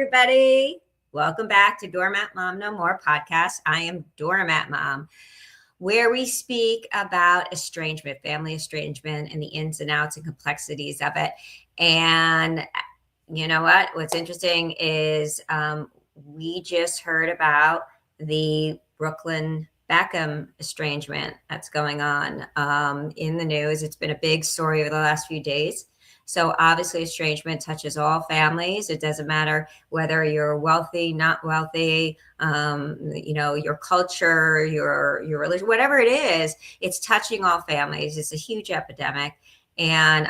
everybody. Welcome back to Doormat Mom No More podcast. I am Doormat Mom, where we speak about estrangement, family estrangement, and the ins and outs and complexities of it. And you know what? What's interesting is we just heard about the Brooklyn Beckham estrangement that's going on in the news. It's been a big story over the last few days. So obviously, estrangement touches all families. It doesn't matter whether you're wealthy, not wealthy, your culture, your religion, whatever it is. It's touching all families. It's a huge epidemic, and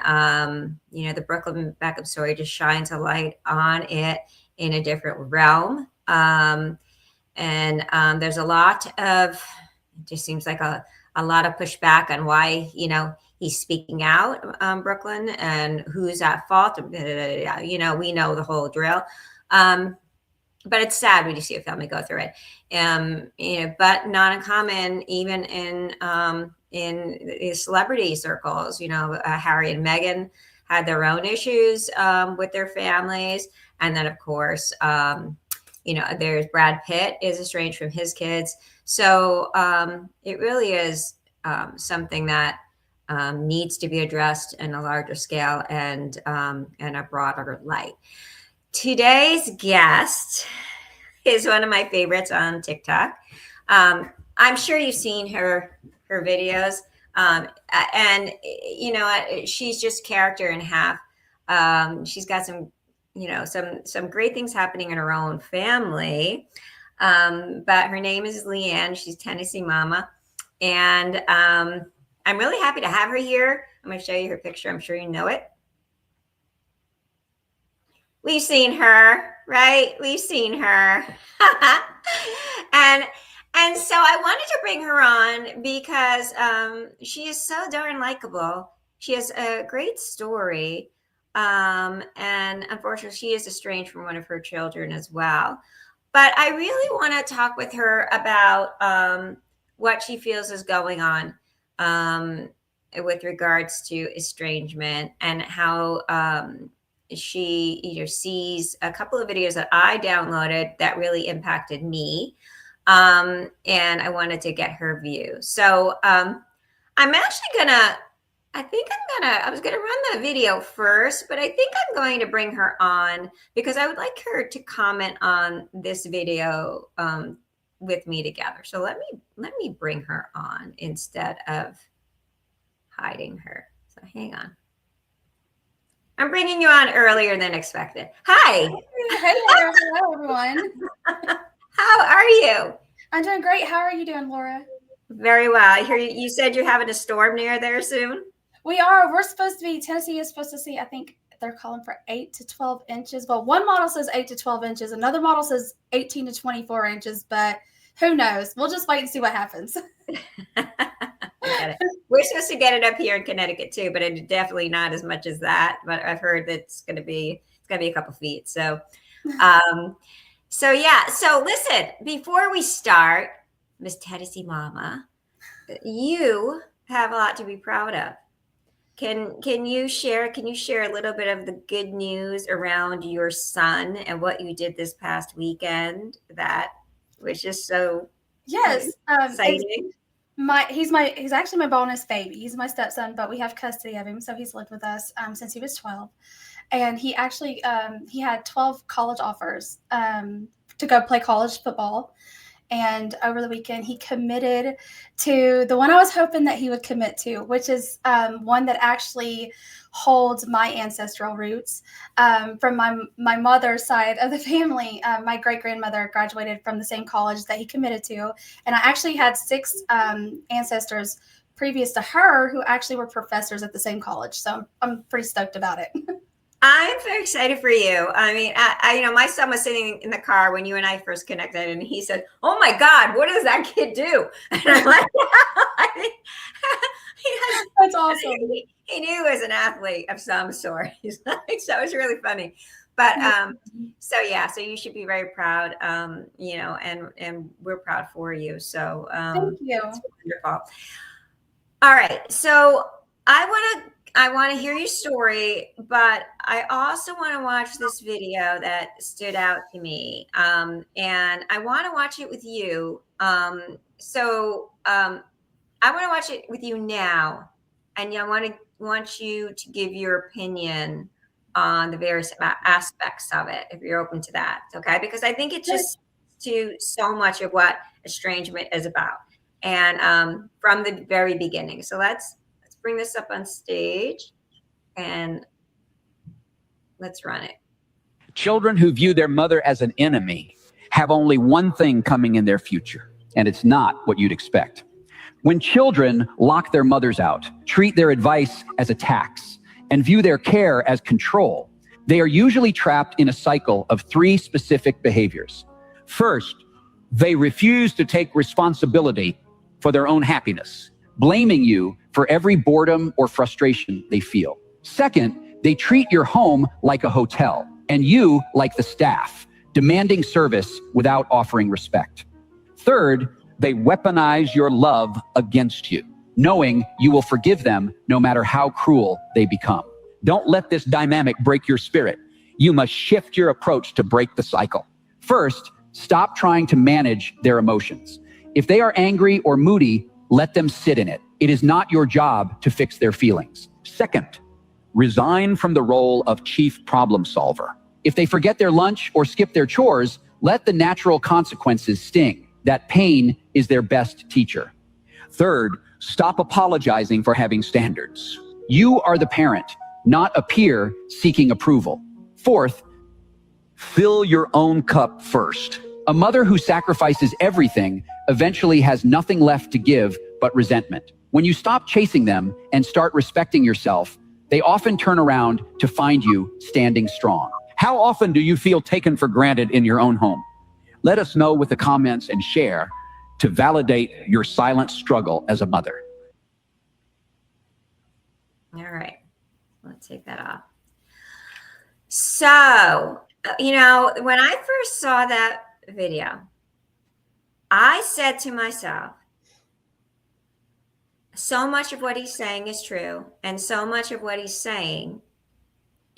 the Brooklyn Beckham story just shines a light on it in a different realm. There's a lot of, it just seems like a lot of pushback on why he's speaking out, Brooklyn, and who's at fault. We know the whole drill. But it's sad when you see a family go through it. But not uncommon, even in celebrity circles. Harry and Meghan had their own issues with their families, and then of course, there's Brad Pitt is estranged from his kids. So it really is something that needs to be addressed in a larger scale and a broader light. Today's guest is one of my favorites on TikTok. I'm sure you've seen her videos, and you know what? She's just character in half. She's got some great things happening in her own family. But her name is Leanne. She's Tennessee Mama, and I'm really happy to have her here. I'm going to show you her picture. I'm sure you know it. We've seen her, right? We've seen her. And so I wanted to bring her on because she is so darn likable. She has a great story. And unfortunately, she is estranged from one of her children as well. But I really want to talk with her about what she feels is going on with regards to estrangement, and how she sees a couple of videos that I downloaded that really impacted me, and I wanted to get her view. So I'm actually gonna I was gonna run the video first, but I think I'm going to bring her on because I would like her to comment on this video with me together. So let me bring her on instead of hiding her. So hang on. I'm bringing you on earlier than expected. Hi. Hey there. Hello, everyone. How are you? I'm doing great. How are you doing, Laura? Very well. I hear you said you're having a storm near there soon. We are. We're supposed to be, Tennessee is supposed to see, I think they're calling for 8 to 12 inches. Well, one model says 8 to 12 inches. Another model says 18 to 24 inches, but who knows? We'll just wait and see what happens. We're supposed to get it up here in Connecticut too, but it's definitely not as much as that. But I've heard that it's gonna be a couple feet. So So listen, before we start, Miss Tennessee Mama, you have a lot to be proud of. Can you share a little bit of the good news around your son and what you did this past weekend that was just so exciting? He's actually my bonus baby. He's my stepson, but we have custody of him, so he's lived with us since he was 12. And he actually he had 12 college offers to go play college football. And over the weekend, he committed to the one I was hoping that he would commit to, which is one that actually holds my ancestral roots from my mother's side of the family. My great-grandmother graduated from the same college that he committed to. And I actually had 6 ancestors previous to her who actually were professors at the same college. So I'm pretty stoked about it. I'm very excited for you. I mean, I my son was sitting in the car when you and I first connected, and he said, "Oh my God, what does that kid do?" And I'm like, "That's awesome." He knew he was an athlete of some sort. He's like, so it was really funny. But so you should be very proud. And we're proud for you. So thank you. it's wonderful. All right, so I want to I want to hear your story, but I also want to watch this video that stood out to me. And I want to watch it with you. I want to watch it with you now, and I want you to give your opinion on the various aspects of it, if you're open to that. Okay, because I think it just to so much of what estrangement is about, and from the very beginning. So let's bring this up on stage, and let's run it. Children who view their mother as an enemy have only one thing coming in their future, and it's not what you'd expect. When children lock their mothers out, treat their advice as a tax, and view their care as control, they are usually trapped in a cycle of 3 specific behaviors. First, they refuse to take responsibility for their own happiness, blaming you for every boredom or frustration they feel. Second, they treat your home like a hotel, and you like the staff, demanding service without offering respect. Third, they weaponize your love against you, knowing you will forgive them no matter how cruel they become. Don't let this dynamic break your spirit. You must shift your approach to break the cycle. First, stop trying to manage their emotions. If they are angry or moody, let them sit in it. It is not your job to fix their feelings. Second, resign from the role of chief problem solver. If they forget their lunch or skip their chores, let the natural consequences sting. That pain is their best teacher. Third, stop apologizing for having standards. You are the parent, not a peer seeking approval. Fourth, fill your own cup first. A mother who sacrifices everything eventually has nothing left to give but resentment. When you stop chasing them and start respecting yourself, they often turn around to find you standing strong. How often do you feel taken for granted in your own home? Let us know with the comments and share to validate your silent struggle as a mother. All right, let's take that off. So, when I first saw that video, I said to myself, so much of what he's saying is true, and so much of what he's saying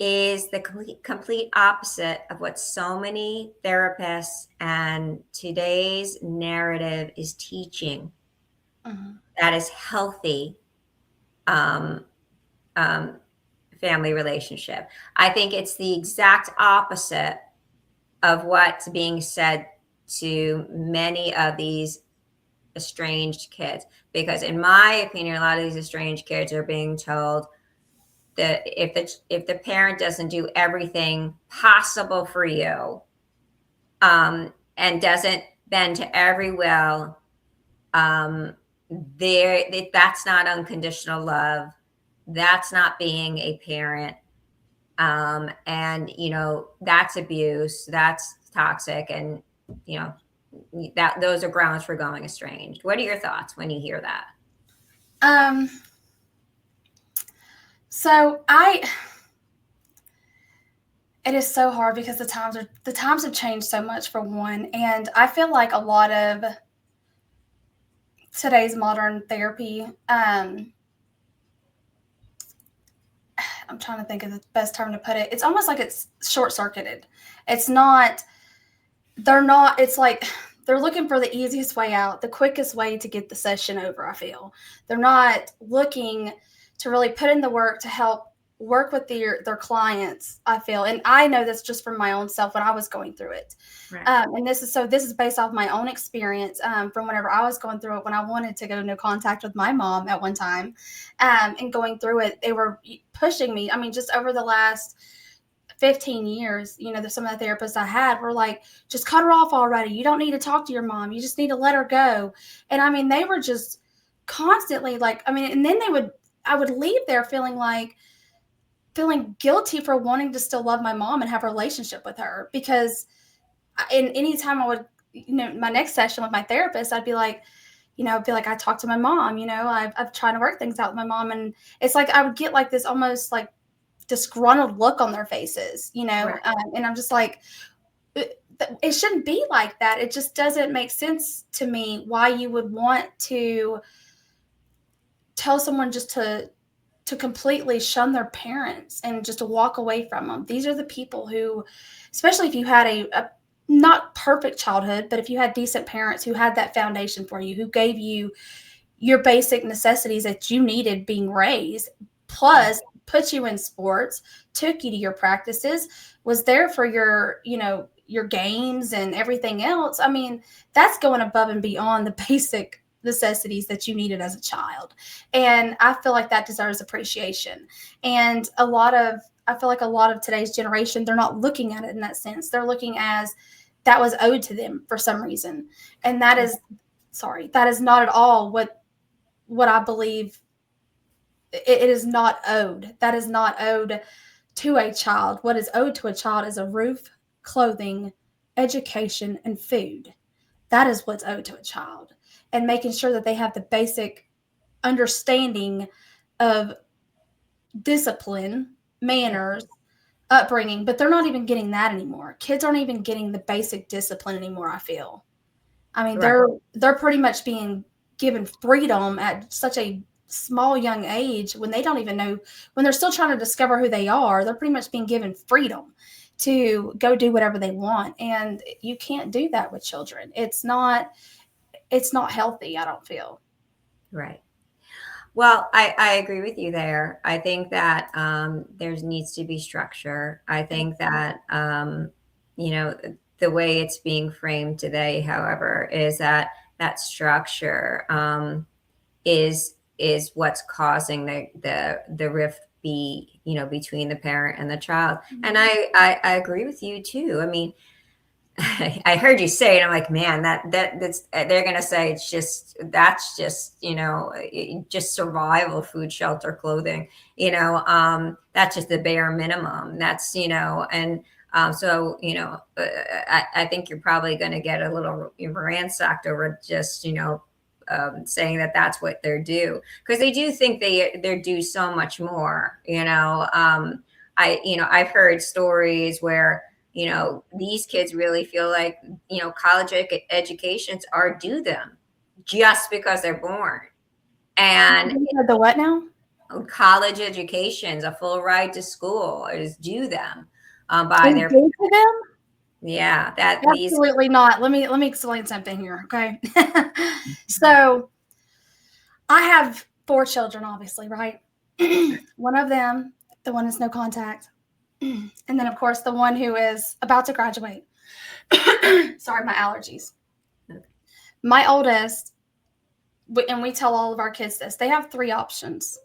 is the complete opposite of what so many therapists and today's narrative is teaching. That is healthy family relationship. I think it's the exact opposite of what's being said to many of these estranged kids, because in my opinion, a lot of these estranged kids are being told that if the parent doesn't do everything possible for you, and doesn't bend to every will, that's not unconditional love. That's not being a parent. And that's abuse. That's toxic, and that those are grounds for going estranged. What are your thoughts when you hear that? So it is so hard because the times have changed so much, for one, and I feel like a lot of today's modern therapy, I'm trying to think of the best term to put it. It's almost like it's short-circuited. It's like they're looking for the easiest way out, the quickest way to get the session over, I feel. They're not looking to really put in the work to help work with their clients, I feel. And I know this just from my own self when I was going through it. Right. And this is based off my own experience from whenever I was going through it, when I wanted to go no contact with my mom at one time, and going through it. They were pushing me. I mean, just over the last 15 years, some of the therapists I had were like, just cut her off already. You don't need to talk to your mom. You just need to let her go. And I mean, they were just constantly and then I would leave there feeling guilty for wanting to still love my mom and have a relationship with her, because anytime I would, my next session with my therapist, I'd be like, I talked to my mom, I've tried to work things out with my mom. And it's like, I would get like this almost like disgruntled look on their faces, Right. And I'm just like, it shouldn't be like that. It just doesn't make sense to me why you would want to tell someone just to to completely shun their parents and just to walk away from them. These are the people who, especially if you had a not perfect childhood, but if you had decent parents who had that foundation for you, who gave you your basic necessities that you needed being raised, plus put you in sports, took you to your practices, was there for your, your games and everything else. I mean, that's going above and beyond the basic necessities that you needed as a child. And I feel like that deserves appreciation. And I feel like a lot of today's generation, they're not looking at it in that sense. They're looking as that was owed to them for some reason. And that is not at all what I believe. It is not owed. That is not owed to a child. What is owed to a child is a roof, clothing, education, and food. That is what's owed to a child. And making sure that they have the basic understanding of discipline, manners, upbringing. But they're not even getting that anymore. Kids aren't even getting the basic discipline anymore, I feel. I mean, they're pretty much being given freedom at such a small young age when they don't even know, when they're still trying to discover who they are. They're pretty much being given freedom to go do whatever they want. And you can't do that with children. It's not healthy, I don't feel. Right. Well, I agree with you there. I think that there needs to be structure. I think that, the way it's being framed today, however, is that structure is what's causing the rift between the parent and the child. And I agree with you too. I mean, I heard you say it. I'm like, man, that's they're gonna say that's just just survival, food, shelter, clothing. That's just the bare minimum. That's and so I think you're probably going to get a little ransacked over just saying that that's what they're due, because they do think they're due so much more. I've heard stories where these kids really feel like college educations are due them just because they're born. And the what now? College educations, a full ride to school, is due them by their due to them. Yeah, absolutely not. Let me explain something here, okay? So I have 4 children, obviously, right? One of them, the one is no contact, and then of course the one who is about to graduate. Sorry, my allergies. My oldest, and we tell all of our kids this, they have 3 options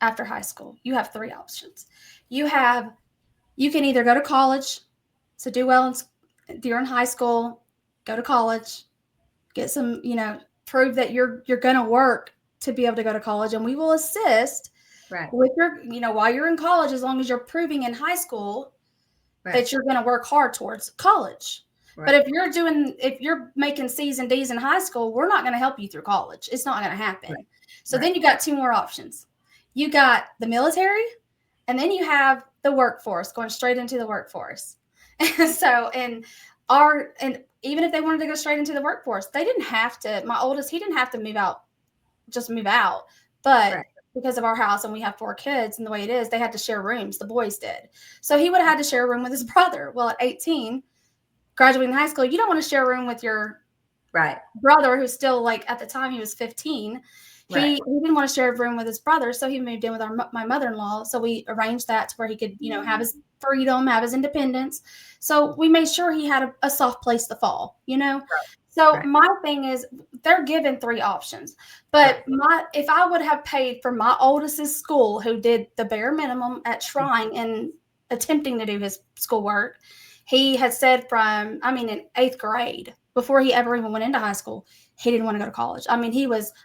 after high school. You have 3 options. You can either go to college, so do well during high school, go to college, get some, prove that you're going to work to be able to go to college, and we will assist with your, while you're in college, as long as you're proving in high school that you're going to work hard towards college. But if you're making C's and D's in high school, we're not going to help you through college. It's not going to happen. So then you got 2 more options. You got the military, and then you have the workforce, going straight into the workforce. And even if they wanted to go straight into the workforce, they didn't have to. My oldest, he didn't have to move out. But because of our house and we have 4 kids and the way it is, they had to share rooms. The boys did. So he would have had to share a room with his brother. Well, at 18, graduating high school, you don't want to share a room with your brother, who's still, like, at the time he was 15. He didn't want to share a room with his brother, so he moved in with my mother-in-law. So we arranged that to where he could, have his freedom, have his independence. So we made sure he had a soft place to fall, So my thing is, they're given 3 options. But if I would have paid for my oldest's school, who did the bare minimum at trying and attempting to do his schoolwork, he had said in 8th grade, before he ever even went into high school, he didn't want to go to college. I mean,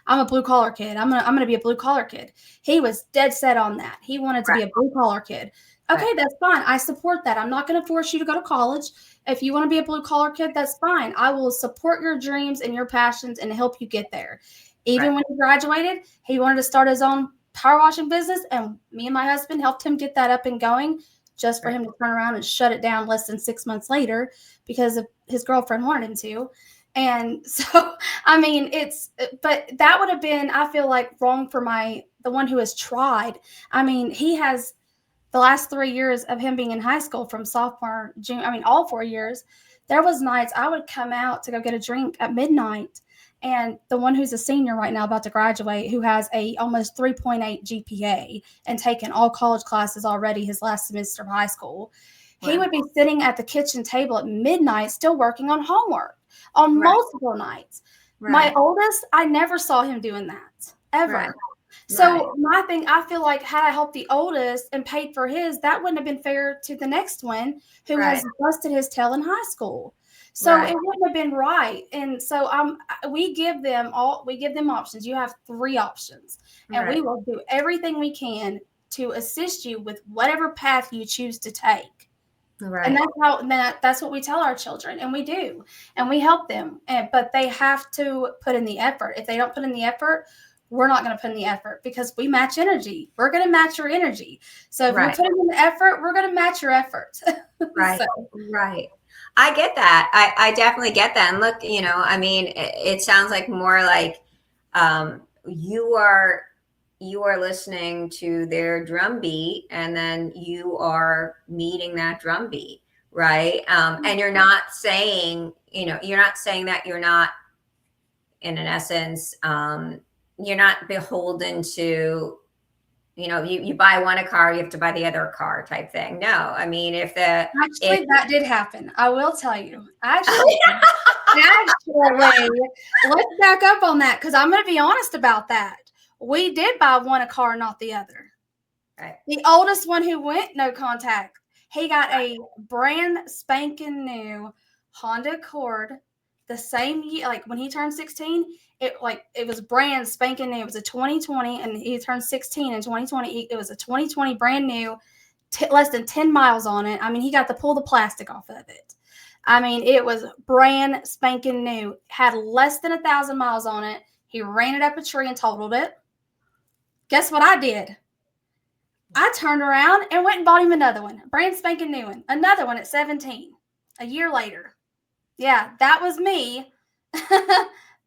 I'm a blue collar kid. I'm gonna be a blue collar kid. He was dead set on that. He wanted to be a blue collar kid. Okay, that's fine. I support that. I'm not going to force you to go to college. If you want to be a blue collar kid, that's fine. I will support your dreams and your passions and help you get there. Even when he graduated, he wanted to start his own power washing business, and me and my husband helped him get that up and going, just for him to turn around and shut it down less than 6 months later because his girlfriend wanted him to. And so, but that would have been, I feel like, wrong for the the one who has tried. I mean, he has the last 3 years of him being in high school from sophomore, junior, I mean, all 4 years, there was nights I would come out to go get a drink at midnight. And the one who's a senior right now about to graduate, who has a almost 3.8 GPA and taken all college classes already his last semester of high school, Wow. he would be sitting at the kitchen table at midnight still working on homework on multiple nights. My oldest, I never saw him doing that, ever. So my thing, I feel like had I helped the oldest and paid for his, that wouldn't have been fair to the next one who has busted his tail in high school. So it wouldn't have been right. And so we give them options. You have 3 options, and we will do everything we can to assist you with whatever path you choose to take. And that's what we tell our children, and we do, and we help them. But they have to put in the effort. If they don't put in the effort, we're not going to put in the effort, because we match energy. We're going to match your energy. So if you're putting in the effort, we're going to match your effort. Right. I get that. I definitely get that. And look, I mean, it sounds like more like you are listening to their drum beat, and then you are meeting that drum beat, right? And you're not saying, that you're not, in an essence, you're not beholden to, you buy one a car, you have to buy the other car type thing. No, I mean, that did happen. I will tell you. Actually, let's back up on that, because I'm going to be honest about that. We did buy one a car, not the other. Right. The oldest one who went no contact, he got a brand spanking new Honda Accord the same year, like when he turned 16. It was brand spanking new. It was a 2020, and he turned 16 in 2020. It was a 2020 brand new, less than 10 miles on it. I mean, he got to pull the plastic off of it. I mean, it was brand spanking new. Had less than 1,000 miles on it. He ran it up a tree and totaled it. Guess what I did? I turned around and went and bought him another one, brand spanking new one. Another one at 17, a year later. Yeah, that was me.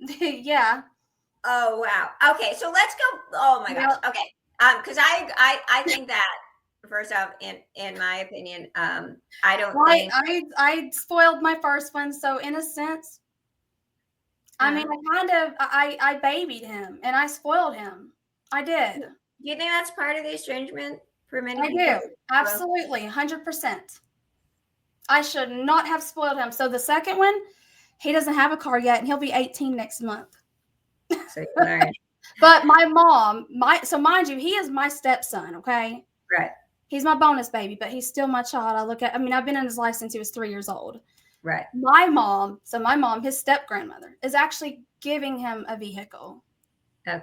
Yeah. Oh, wow. Okay, so let's go. Oh my gosh. Okay. Because I think that, first off, in my opinion, I don't think I spoiled my first one, so in a sense, I mean, I babied him and I spoiled him. I did. Do you think that's part of the estrangement for many people? I do. Absolutely. 100%. I should not have spoiled him. So the second one, he doesn't have a car yet, and he'll be 18 next month. So you learn. But my mom, so mind you, he is my stepson, okay? Right. He's my bonus baby, but he's still my child. I've been in his life since he was 3 years old. Right. My mom, his step grandmother, is actually giving him a vehicle. Okay.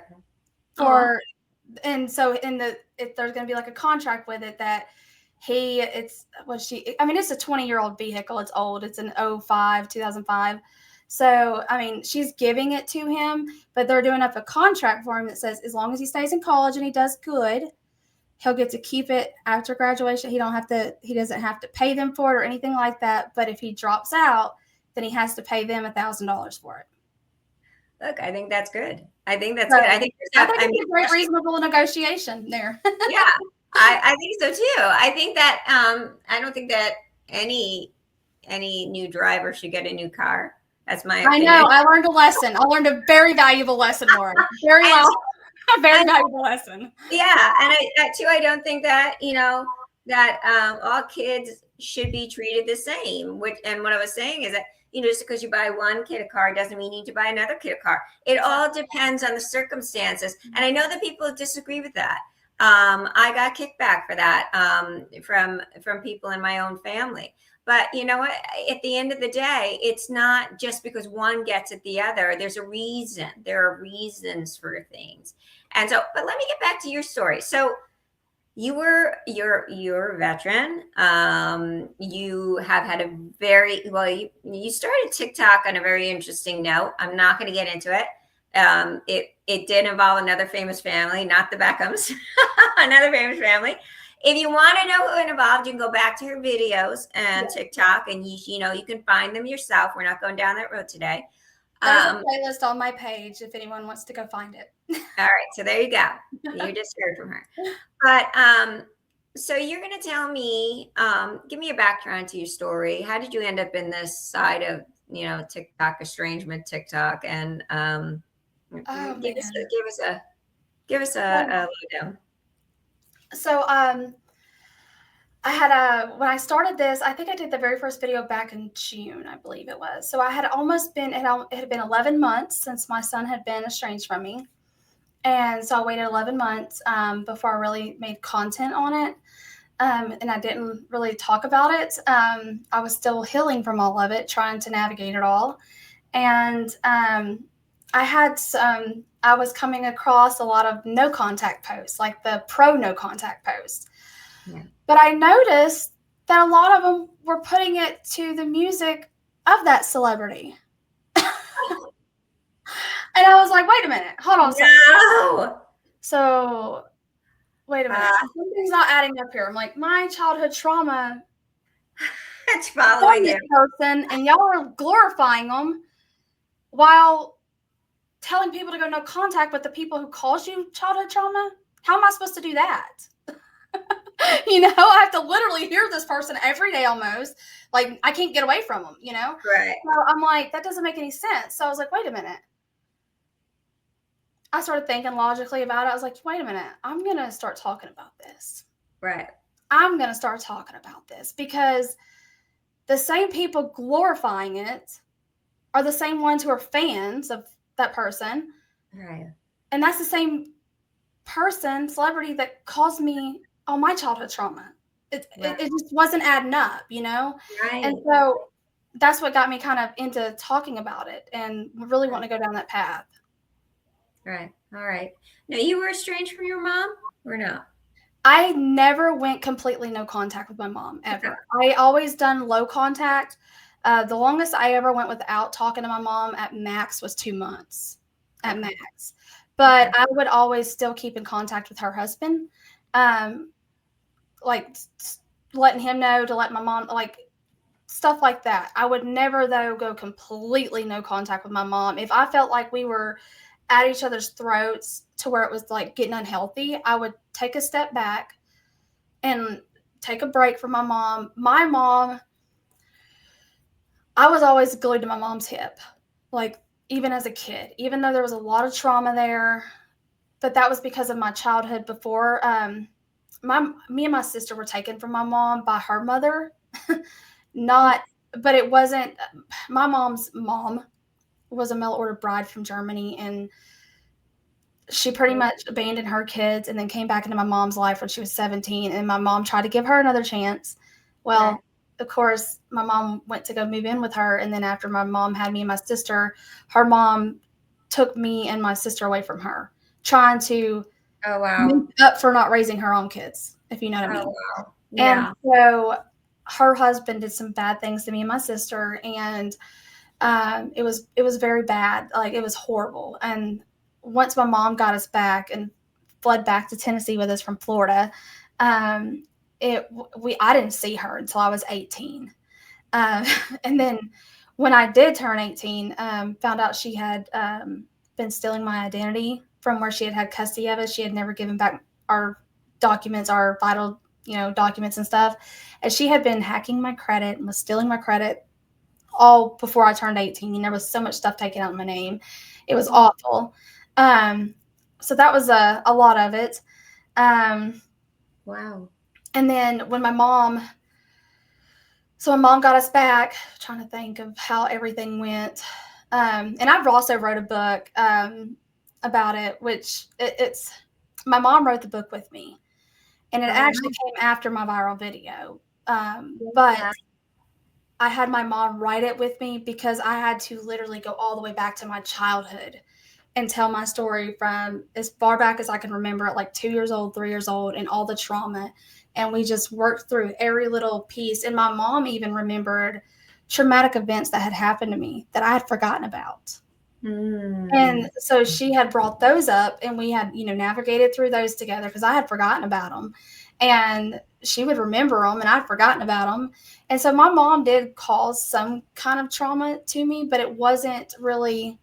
And so there's going to be like a contract with it that it's a 20-year-old vehicle. It's old. It's an 2005. So, I mean, she's giving it to him, but they're doing up a contract for him that says as long as he stays in college and he does good, he'll get to keep it after graduation. He doesn't have to pay them for it or anything like that. But if he drops out, then he has to pay them $1,000 for it. Look, I think that's good. I think that's good. I think it's a very reasonable negotiation there. Yeah, I think so too. I think that I don't think that any new driver should get a new car. That's my opinion. I know. I learned a lesson. I learned a very valuable lesson, Lauren. Very valuable lesson. Yeah, and I don't think that that all kids should be treated the same. And what I was saying is that just because you buy one kid a car doesn't mean you need to buy another kid a car. It all depends on the circumstances, and I know that people disagree with that. I got kickback for that from people in my own family. But you know what? At the end of the day, it's not just because one gets it the other. There's a reason. There are reasons for things. And so, but let me get back to your story. So you're a veteran. You have had you started TikTok on a very interesting note. I'm not going to get into it. It did involve another famous family, not the Beckhams, another famous family. If you want to know who it involved, you can go back to her videos and TikTok, and you can find them yourself. We're not going down that road today. There's a Um, playlist on my page if anyone wants to go find it. all right, so there you go. You just heard from her. But so you're going to tell me, give me a background to your story. How did you end up in this side of, TikTok, estrangement, TikTok, and Oh give us man. a lowdown. So I had when I started this, I think I did the very first video back in June, I believe it was. So I had almost been, it had been 11 months since my son had been estranged from me. And so I waited 11 months before I really made content on it. And I didn't really talk about it. I was still healing from all of it, trying to navigate it all. And I was coming across a lot of no contact posts, like the pro no contact posts. Yeah. But I noticed that a lot of them were putting it to the music of that celebrity. And I was like, wait a minute, hold on a second. No. So, wait a minute. Something's not adding up here. I'm like, my childhood trauma It's following you. person, and y'all are glorifying them while telling people to go no contact with the people who caused you childhood trauma. How am I supposed to do that? I have to literally hear this person every day almost. Like, I can't get away from them, Right. So I'm like, that doesn't make any sense. So I was like, wait a minute. I started thinking logically about it. I was like, wait a minute. I'm going to start talking about this. Right. I'm going to start talking about this because the same people glorifying it are the same ones who are fans of that person. Right. And that's the same person, celebrity, that caused me all my childhood trauma. It just wasn't adding up, Right. And so that's what got me kind of into talking about it and really wanting to go down that path. Right. All right. Now, you were estranged from your mom or no? I never went completely no contact with my mom, ever. I always done low contact. The longest I ever went without talking to my mom at max was 2 months, at max. But I would always still keep in contact with her husband, like letting him know to let my mom, like stuff like that. I would never, though, go completely no contact with my mom. If I felt like we were at each other's throats to where it was like getting unhealthy, I would take a step back and take a break from my mom. My mom, I was always glued to my mom's hip, like even as a kid, even though there was a lot of trauma there, but that was because of my childhood before. Me and my sister were taken from my mom by her mother, but it wasn't, my mom's mom was a mail order bride from Germany, and she pretty much abandoned her kids and then came back into my mom's life when she was 17. And my mom tried to give her another chance. Well, of course, my mom went to go move in with her. And then after my mom had me and my sister, her mom took me and my sister away from her, trying to make up for not raising her own kids, if you know what I mean. Wow. Yeah. And so her husband did some bad things to me and my sister. And it was very bad. Like, it was horrible. And once my mom got us back and fled back to Tennessee with us from Florida, I didn't see her until I was 18. And then when I did turn 18, found out she had been stealing my identity from where she had custody of us. She had never given back our documents, our vital, documents and stuff. And she had been hacking my credit and was stealing my credit all before I turned 18. And there was so much stuff taken out in my name. It was awful. So that was a lot of it. Wow. And then when my mom got us back, trying to think of how everything went. And I've also wrote a book about it, which it's my mom wrote the book with me, and it actually came after my viral video. But I had my mom write it with me because I had to literally go all the way back to my childhood and tell my story from as far back as I can remember, at like 2 years old, 3 years old, and all the trauma. And we just worked through every little piece. And my mom even remembered traumatic events that had happened to me that I had forgotten about. And so she had brought those up, and we had, navigated through those together because I had forgotten about them. and she would remember them, and I'd forgotten about them. And so my mom did cause some kind of trauma to me, but it wasn't really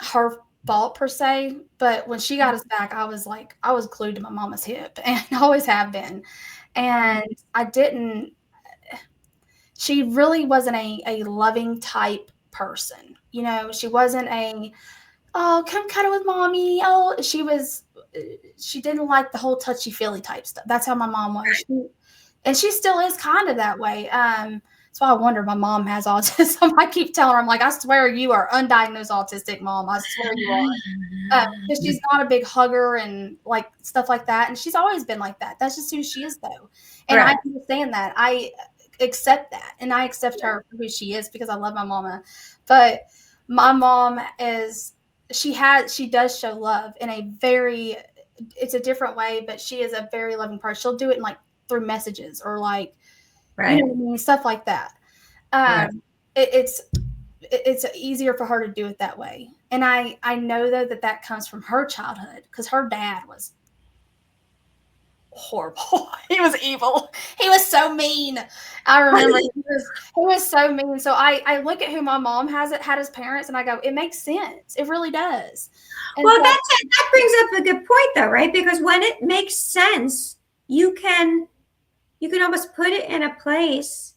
her fault per se. But when she got us back, I was glued to my mama's hip, and always have been. And she really wasn't a loving type person. You know, she wasn't oh, come cuddle with mommy. Oh, she didn't like the whole touchy feely type stuff. That's how my mom was. And she still is kind of that way. That's why I wonder my mom has autism. I keep telling her, I'm like, I swear you are undiagnosed autistic, Mom. I swear you are. Because she's not a big hugger and like stuff like that. And she's always been like that. That's just who she is, though. And I understand that. I accept that. And I accept her for who she is because I love my mama. But my mom she does show love in it's a different way, but she is a very loving person. She'll do it in like through messages or like, you know what I mean? Stuff like that. It's easier for her to do it that way. And I know though that comes from her childhood because her dad was horrible. He was evil. He was so mean. I remember he was so mean. So I look at who my mom had as parents and I go, it makes sense. It really does. And well, that brings up a good point though, right? Because when it makes sense, you can almost put it in a place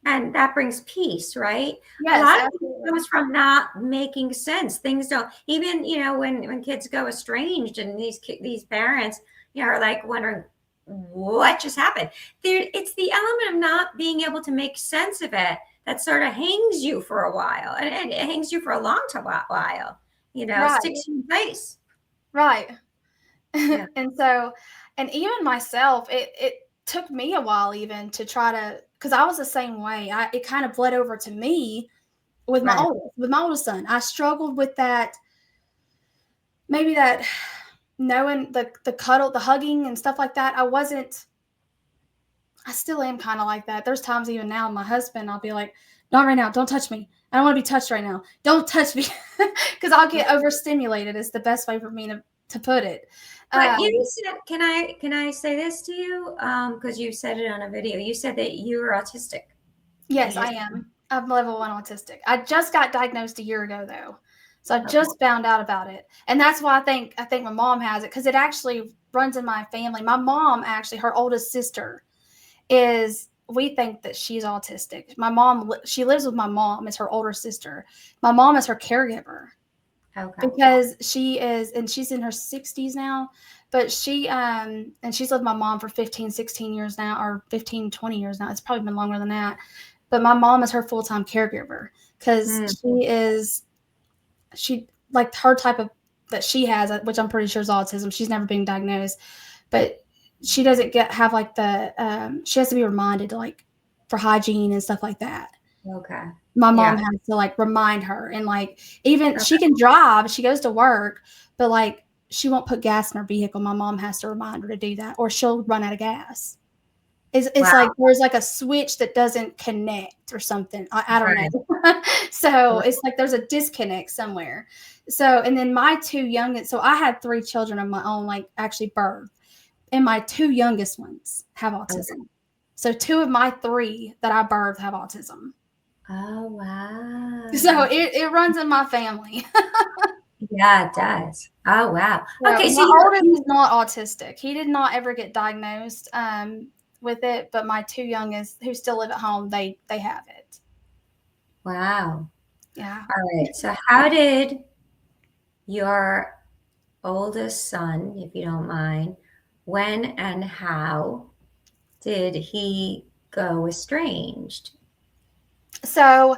and that brings peace, right? Yes, a lot of it comes from not making sense. Things don't, even, you know, when kids go estranged and these parents, you know, are like wondering what just happened. It's the element of not being able to make sense of it that sort of hangs you for a while. And it hangs you for a long while, you know, sticks you in place. Right. Yeah. And even myself, it took me a while even to try to, because I was the same way. It kind of bled over to me with my oldest son. I struggled with that, maybe that knowing the cuddle, the hugging and stuff like that. I still am kind of like that. There's times even now, my husband, I'll be like, not right now. Don't touch me. I don't want to be touched right now. Don't touch me. Because I'll get overstimulated is the best way for me to put it. But you said, can I say this to you? Because you said it on a video. You said that you were autistic. Yes, I am. I'm level 1 autistic. I just got diagnosed a year ago, though. So I just found out about it. And that's why I think my mom has it, because it actually runs in my family. My mom, actually, her oldest sister we think that she's autistic. My mom, she lives with my mom as her older sister. My mom is her caregiver. Okay. Because she's in her 60s now, but she's lived with my mom for 15, 16 years now, or 15, 20 years now. It's probably been longer than that. But my mom is her full-time caregiver because she like her type of that she has, which I'm pretty sure is autism. She's never been diagnosed, but she doesn't have like she has to be reminded to like for hygiene and stuff like that. Okay. My mom has to like remind her, and like even she can drive, she goes to work, but like she won't put gas in her vehicle. My mom has to remind her to do that, or she'll run out of gas. It's like there's like a switch that doesn't connect or something. I don't know. So it's like there's a disconnect somewhere. So, and then my two youngest, so I had 3 children of my own, like actually birth, and my 2 youngest ones have autism. Okay. So 2 of my 3 that I birthed have autism. Oh, wow. So it runs in my family. Yeah, it does. Oh, wow. Okay, so my oldest is not autistic. He did not ever get diagnosed with it, but my 2 youngest who still live at home, they have it. Wow. Yeah. All right. So how did your oldest son, if you don't mind, when and how did he go estranged? So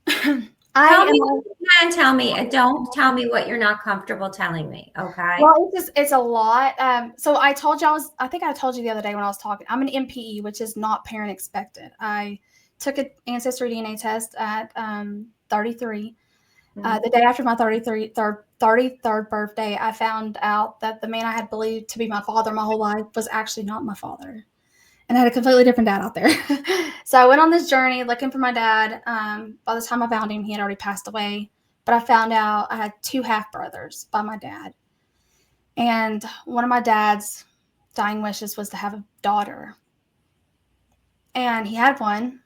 tell me. Don't tell me what you're not comfortable telling me. Okay. Well, it's a lot. So I told you I think I told you the other day when I was talking, I'm an MPE, which is not parent expected. I took an ancestry DNA test at 33. The day after my 33rd birthday, I found out that the man I had believed to be my father my whole life was actually not my father. And I had a completely different dad out there. So I went on this journey looking for my dad. By the time I found him, he had already passed away. But I found out I had 2 half brothers by my dad. And one of my dad's dying wishes was to have a daughter. And he had one.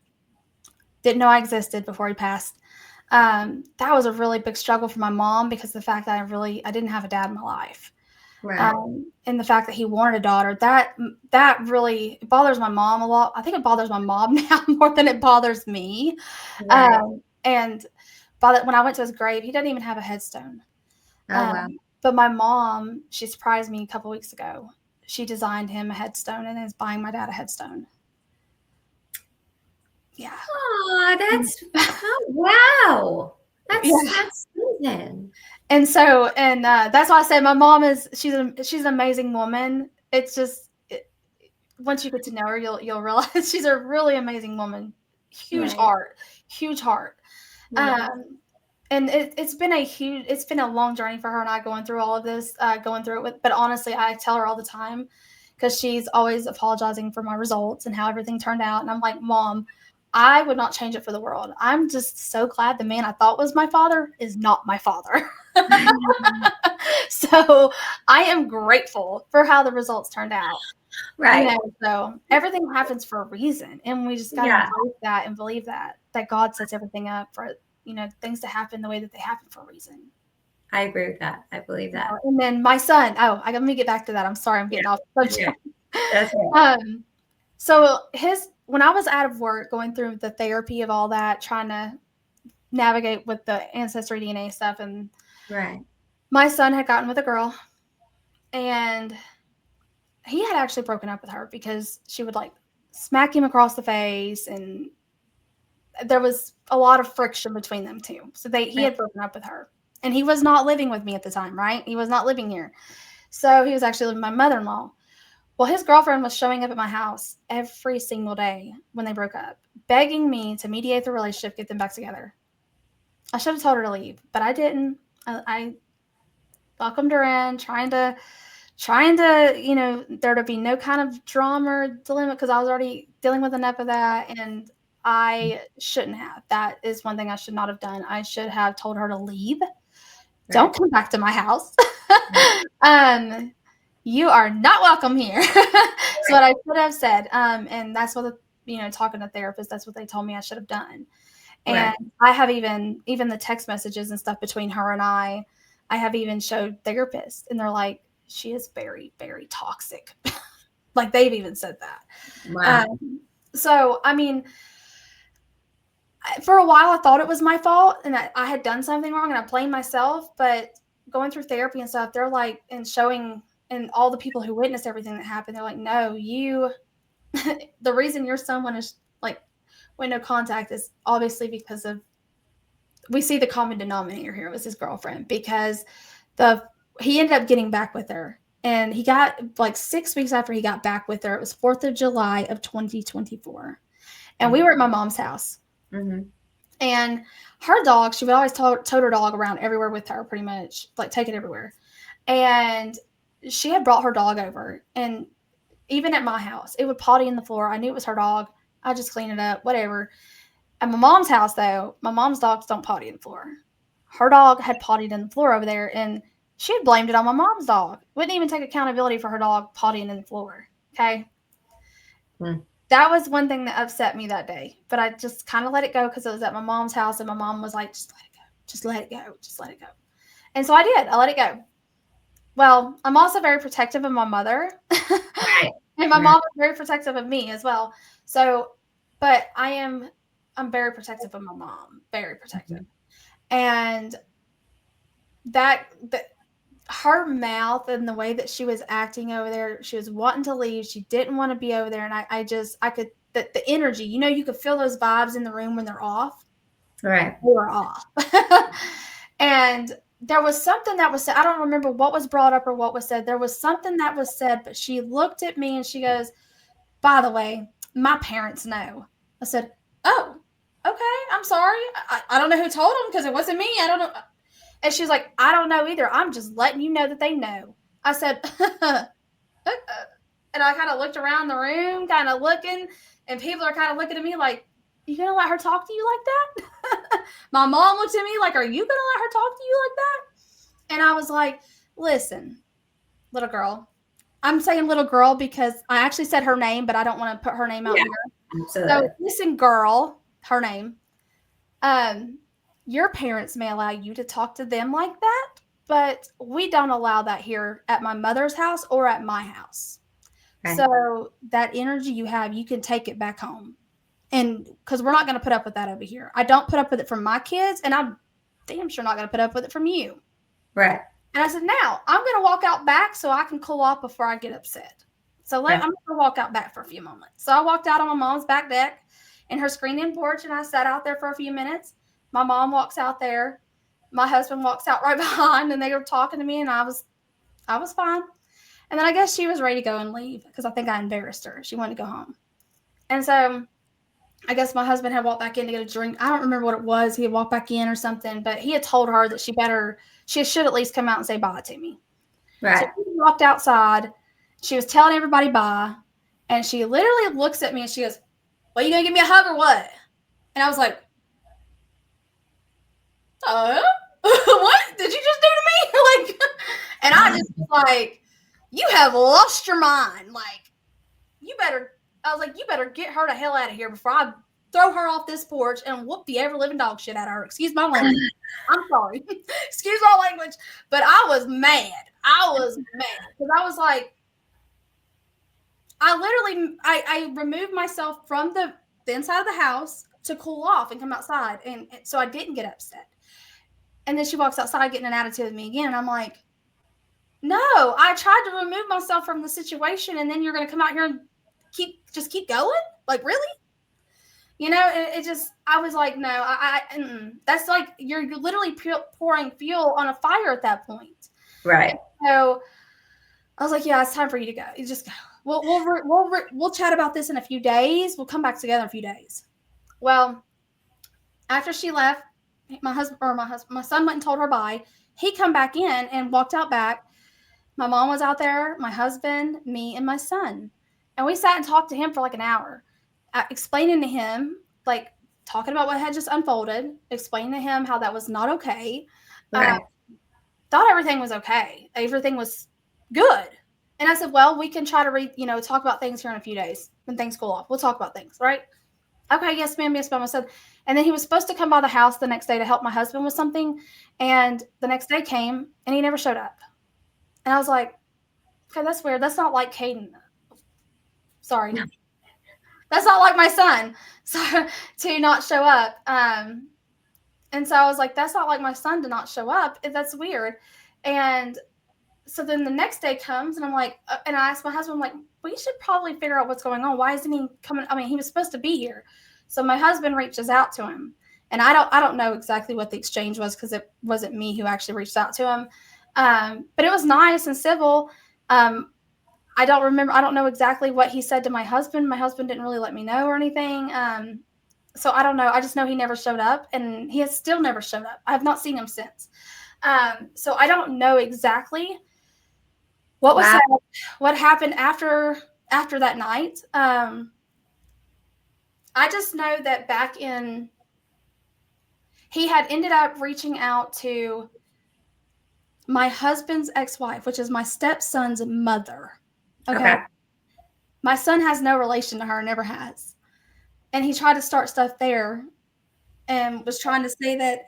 Didn't know I existed before he passed. That was a really big struggle for my mom because of the fact that I didn't have a dad in my life. Right. And the fact that he wanted a daughter, that really bothers my mom a lot. I think it bothers my mom now more than it bothers me. Right. And when I went to his grave, he doesn't even have a headstone. Oh, wow. But my mom, she surprised me a couple weeks ago. She designed him a headstone and is buying my dad a headstone. Yeah. Oh, wow. That's something. And so, that's why I said my mom she's an amazing woman. It's just, once you get to know her, you'll realize she's a really amazing woman. Huge heart. Yeah. And it's been a long journey for her and I going through all of this, going through it but honestly, I tell her all the time because she's always apologizing for my results and how everything turned out. And I'm like, Mom, I would not change it for the world. I'm just so glad the man I thought was my father is not my father. So I am grateful for how the results turned out. Right. So everything happens for a reason. And we just got to embrace that and believe that God sets everything up for, things to happen the way that they happen for a reason. I agree with that. I believe that. And then my son, let me get back to that. I'm sorry, I'm getting off the subject. That's right. So when I was out of work, going through the therapy of all that, trying to navigate with the ancestry DNA stuff, and my son had gotten with a girl, and he had actually broken up with her because she would smack him across the face, and there was a lot of friction between them two. So he had broken up with her, and he was not living with me at the time, right? He was not living here. So he was actually living with my mother-in-law. Well, his girlfriend was showing up at my house every single day when they broke up, begging me to mediate the relationship, get them back together. I should have told her to leave, but I didn't. I welcomed her in, trying to, there to be no kind of drama or dilemma because I was already dealing with enough of that, and I shouldn't have. That is one thing I should not have done. I should have told her to leave. Don't come back to my house. You are not welcome here. That's what I should have said. And that's what talking to therapists, that's what they told me I should have done. And I have even the text messages and stuff between her and I have even showed therapists, and they're like, she is very, very toxic. They've even said that. Wow. So, I mean, for a while I thought it was my fault and I had done something wrong and I blamed myself, but going through therapy and stuff, they're like, and showing, and all the people who witnessed everything that happened, they're like, no, the reason your son went no contact is obviously because we see the common denominator here was his girlfriend, because he ended up getting back with her, and he got 6 weeks after he got back with her. It was 4th of July of 2024. And we were at my mom's house. Mm-hmm. And her dog, she would always tote her dog around everywhere with her, pretty much, take it everywhere. And she had brought her dog over, and even at my house, it would potty in the floor. I knew it was her dog. I just clean it up, whatever. At my mom's house, though, my mom's dogs don't potty in the floor. Her dog had pottied in the floor over there, and she had blamed it on my mom's dog. Wouldn't even take accountability for her dog pottying in the floor. Okay. That was one thing that upset me that day, but I just kind of let it go because it was at my mom's house, and my mom was like, just let it go. Just let it go. Just let it go. And so I did. I let it go. Well, I'm also very protective of my mother. And my mom is very protective of me as well. So, but I'm very protective of my mom. Very protective. Mm-hmm. And her mouth and the way that she was acting over there, she was wanting to leave. She didn't want to be over there. And I could, the energy, you could feel those vibes in the room when they're off. Right. They were off. And there was something that was said. I don't remember what was brought up or what was said. There was something that was said, but she looked at me and she goes, by the way, my parents know. I said, oh, okay. I'm sorry. I don't know who told them because it wasn't me. I don't know. And she's like, I don't know either. I'm just letting you know that they know. I said, and I kind of looked around the room, kind of looking, and people are kind of looking at me like, you going to let her talk to you like that? My mom looked at me like, are you going to let her talk to you like that? And I was like, listen, little girl. I'm saying little girl because I actually said her name, but I don't want to put her name out Yeah, here. absolutely. So listen, girl, her name. Your parents may allow you to talk to them like that, but we don't allow that here at my mother's house or at my house. Right. So that energy you have, you can take it back home. And because we're not going to put up with that over here. I don't put up with it from my kids, and I'm damn sure not going to put up with it from you. Right. And I said, now I'm going to walk out back so I can cool off before I get upset. So I'm going to walk out back for a few moments. So I walked out on my mom's back deck in her screened-in porch, and I sat out there for a few minutes. My mom walks out there. My husband walks out right behind, and they were talking to me, and I was fine. And then I guess she was ready to go and leave because I think I embarrassed her. She wanted to go home. And so I guess my husband had walked back in to get a drink. I don't remember what it was. He had walked back in or something, but he had told her that she should at least come out and say bye to me. Right. So she walked outside. She was telling everybody bye. And she literally looks at me and she goes, well, you going to give me a hug or what? And I was like, what did you just do to me? Like, and I just was like, you have lost your mind. Like, I was like, you better get her the hell out of here before I throw her off this porch and whoop the ever living dog shit out of her. Excuse my language. I'm sorry. Excuse my language. But I was mad. Because I was like, I removed myself from the inside of the house to cool off and come outside. And so I didn't get upset. And then she walks outside getting an attitude with me again. And I'm like, no, I tried to remove myself from the situation. And then you're going to come out here and keep going? Like, really? You know, I was like, no, that's like, you're literally pouring fuel on a fire at that point. Right. And so I was like, yeah, it's time for you to go. You just go. We'll chat about this in a few days. We'll come back together in a few days. Well, after she left, my son went and told her bye. He come back in and walked out back. My mom was out there, my husband, me, and my son. And we sat and talked to him for like an hour, explaining to him, like talking about what had just unfolded, explaining to him how that was not okay. Right. Thought everything was okay. Everything was good. And I said, well, we can try to talk about things here in a few days when things cool off. We'll talk about things, right? Okay, yes, ma'am, I said. And then he was supposed to come by the house the next day to help my husband with something. And the next day came and he never showed up. And I was like, okay, that's weird. That's not like Caden. Sorry. That's not like my son to not show up. And so I was like, that's not like my son to not show up. That's weird. And so then the next day comes and I'm like, and I asked my husband, I'm like, we should probably figure out what's going on. Why isn't he coming? I mean, he was supposed to be here. So my husband reaches out to him. And I don't know exactly what the exchange was because it wasn't me who actually reached out to him. But it was nice and civil. I don't know exactly what he said to my husband. My husband didn't really let me know or anything. So I don't know. I just know he never showed up and he has still never showed up. I have not seen him since. So I don't know exactly what was said, what happened after that night. I just know that he had ended up reaching out to my husband's ex-wife, which is my stepson's mother. Okay. My son has no relation to her, never has. And he tried to start stuff there and was trying to say that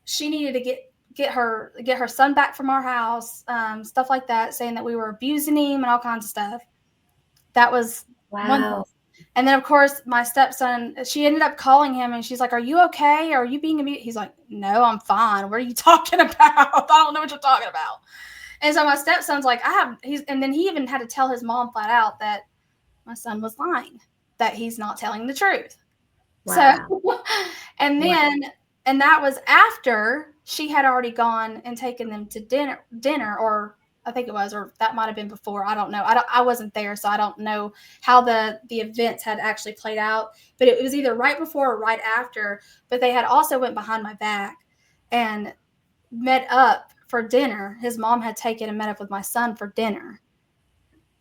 she needed to get her son back from our house, stuff like that, saying that we were abusing him and all kinds of stuff. That was one. And then, of course, my stepson, she ended up calling him and she's like, are you okay? Are you being abused? He's like, no, I'm fine. What are you talking about? I don't know what you're talking about. And so my stepson's like, and then he even had to tell his mom flat out that my son was lying, that he's not telling the truth. Wow. So, and then, and that was after she had already gone and taken them to dinner, or I think it was, or that might've been before. I don't know. I wasn't there. So I don't know how the events had actually played out, but it was either right before or right after, but they had also went behind my back and met up for dinner. His mom had taken and met up with my son for dinner.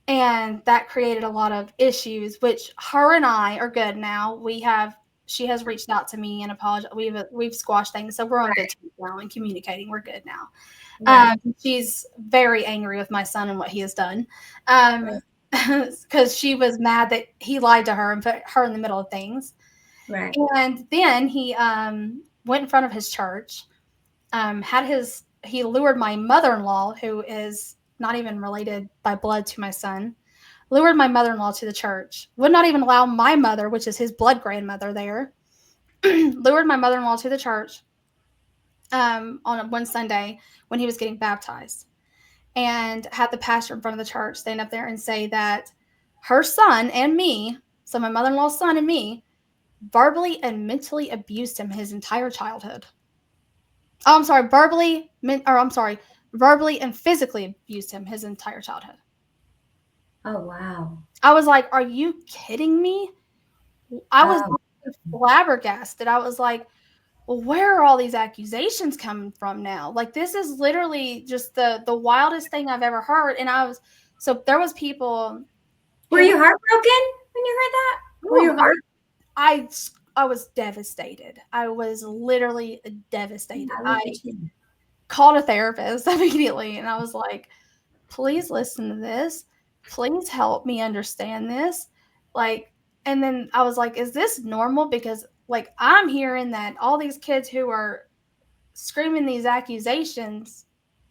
And that created a lot of issues, which her and I are good now. We have she has reached out to me and apologized. We've squashed things, so we're on good terms now and communicating. We're good now. She's very angry with my son and what he has done, because she was mad that he lied to her and put her in the middle of things. Right. And then he went in front of his church, he lured my mother-in-law, who is not even related by blood to my son, lured my mother-in-law to the church, would not even allow my mother, which is his blood grandmother there, lured my mother-in-law to the church on one Sunday when he was getting baptized, and had the pastor in front of the church stand up there and say that her son and me, so my mother-in-law's son and me, verbally and mentally abused him his entire childhood. Oh, I'm sorry, verbally and physically abused him his entire childhood. Oh, wow. I was like, are you kidding me? I was flabbergasted. I was like, well, where are all these accusations coming from now? Like, this is literally just the wildest thing I've ever heard. And so there was people. Were you heartbroken when you heard that? Were you I was devastated. I was literally devastated. Yeah, I called a therapist immediately, and I was like, please listen to this. Please help me understand this. Like, and then I was like, is this normal? Because like, I'm hearing that all these kids who are screaming these accusations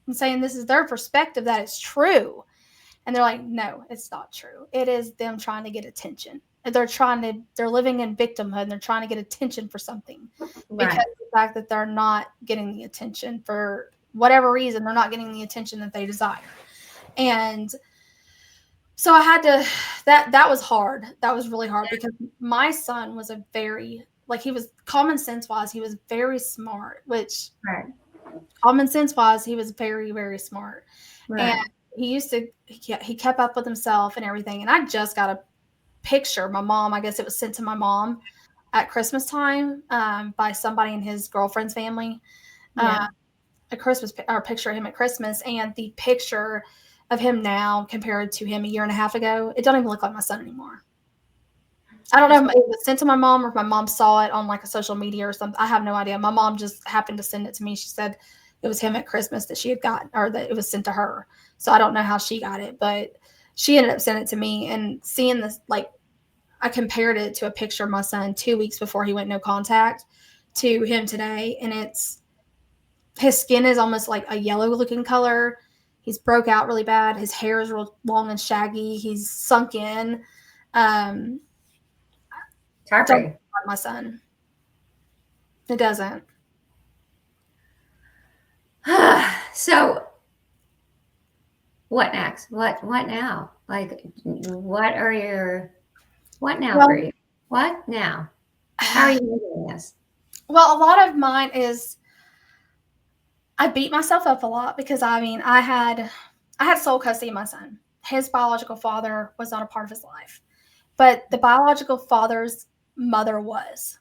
and saying this is their perspective, that it's true. And they're like, no, it's not true. It is them trying to get attention. They're living in victimhood, and they're trying to get attention for something. Right. Because of the fact that they're not getting the attention for whatever reason, they're not getting the attention that they desire. And so I had to, that was hard. That was really hard, because my son was he was common sense wise, he was very smart, which common sense wise, he was very, very smart. Right. And he kept up with himself and everything. And I just got a picture. My mom, I guess it was sent to my mom at Christmas time by somebody in his girlfriend's family. A picture of him at Christmas, and the picture of him now compared to him a year and a half ago, it don't even look like my son anymore. I don't know if it was sent to my mom or if my mom saw it on like a social media or something. I have no idea. My mom just happened to send it to me. She said it was him at Christmas that she had gotten, or that it was sent to her. So I don't know how she got it, but she ended up sending it to me. And seeing this, like, I compared it to a picture of my son 2 weeks before he went no contact to him today. And his skin is almost like a yellow looking color. He's broke out really bad. His hair is real long and shaggy. He's sunk in. It's heartbreaking. Like my son. It doesn't. So what next? What now? Like, what now for you? What now? How are you doing this? Well, a lot of mine is I beat myself up a lot, because I had sole custody of my son. His biological father was not a part of his life, but the biological father's mother was.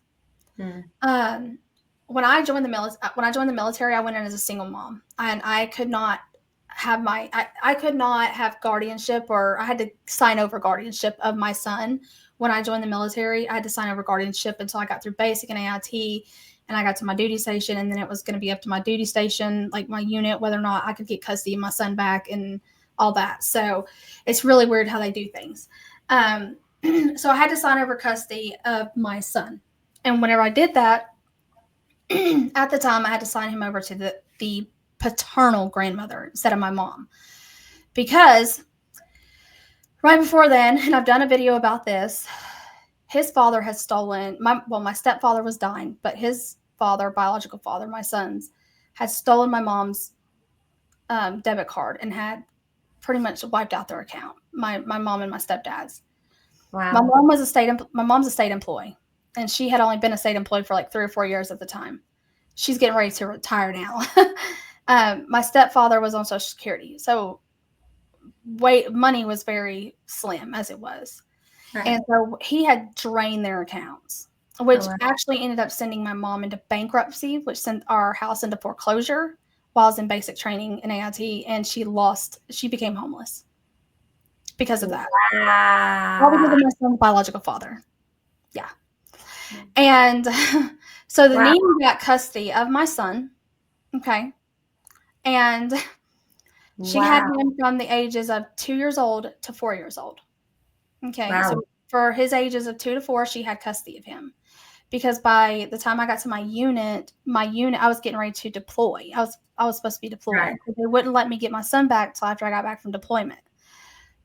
When I joined the military, I went in as a single mom, and I could not have I could not have guardianship, or I had to sign over guardianship of my son. When I joined the military, I had to sign over guardianship until I got through basic and AIT, and I got to my duty station, and then it was going to be up to my duty station, like my unit, whether or not I could get custody of my son back and all that. So it's really weird how they do things. So I had to sign over custody of my son. And whenever I did that, at the time, I had to sign him over to the paternal grandmother instead of my mom. Because right before then, and I've done a video about this, his father has stolen, my stepfather was dying, but his father, biological father, my son's, has stolen my mom's debit card and had pretty much wiped out their account, my mom and my stepdad's. Wow. My mom's a state employee, and she had only been a state employee for like 3 or 4 years at the time. She's getting ready to retire now. My stepfather was on Social Security, so money was very slim as it was. Right. And so he had drained their accounts, which actually ended up sending my mom into bankruptcy, which sent our house into foreclosure while I was in basic training in AIT, and she became homeless because of that. Wow. All because of my son's biological father. Yeah. And so the Wow. nanny got custody of my son. Okay. And she had Wow. him from the ages of 2 years old to 4 years old. Okay. Wow. So for his ages of 2 to 4, she had custody of him. Because by the time I got to my unit, I was getting ready to deploy. I was supposed to be deployed. Right. They wouldn't let me get my son back till after I got back from deployment.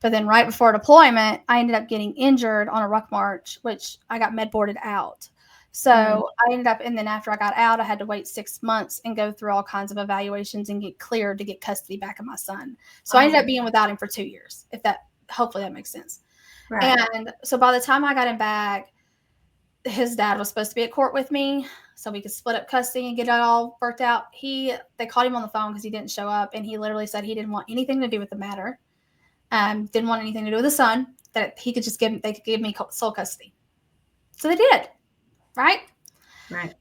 But then right before deployment, I ended up getting injured on a ruck march, which I got med boarded out. So I ended up, and then after I got out, I had to wait 6 months and go through all kinds of evaluations and get cleared to get custody back of my son. So I ended up being without him for 2 years, hopefully that makes sense. Right. And so by the time I got him back, his dad was supposed to be at court with me so we could split up custody and get it all worked out. They called him on the phone because he didn't show up, and he literally said he didn't want anything to do with the matter. Didn't want anything to do with the son, that they could give me sole custody. So they did, right? Right.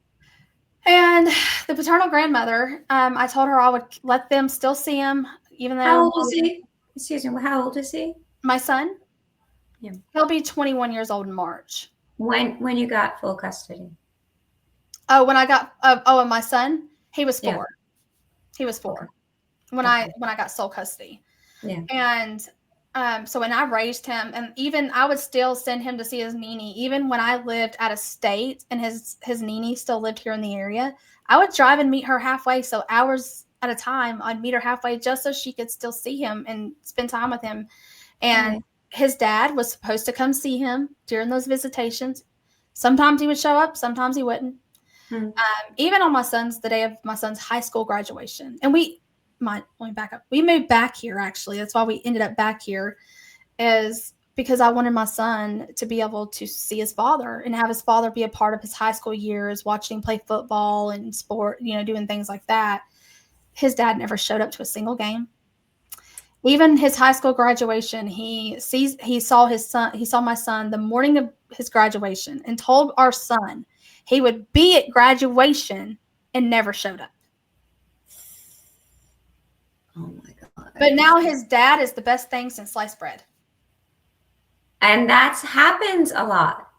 And the paternal grandmother, I told her I would let them still see him, even though. How old is he? Excuse me. How old is he? My son? Yeah. He'll be 21 years old in March. When you got full custody? Oh, when I got and my son, he was 4. Yeah. He was 4 Okay. when I got sole custody. Yeah. And so when I raised him, and even I would still send him to see his Nini, even when I lived out of state and his Nini still lived here in the area, I would drive and meet her halfway. So hours at a time, I'd meet her halfway just so she could still see him and spend time with him. And his dad was supposed to come see him during those visitations. Sometimes he would show up, sometimes he wouldn't. Even on the day of my son's high school graduation. And let me back up. We moved back here, actually. That's why we ended up back here, is because I wanted my son to be able to see his father and have his father be a part of his high school years, watching him play football and sport, doing things like that. His dad never showed up to a single game. Even his high school graduation, he saw my son the morning of his graduation and told our son he would be at graduation and never showed up. Oh my God. But now his dad is the best thing since sliced bread. And that happens a lot.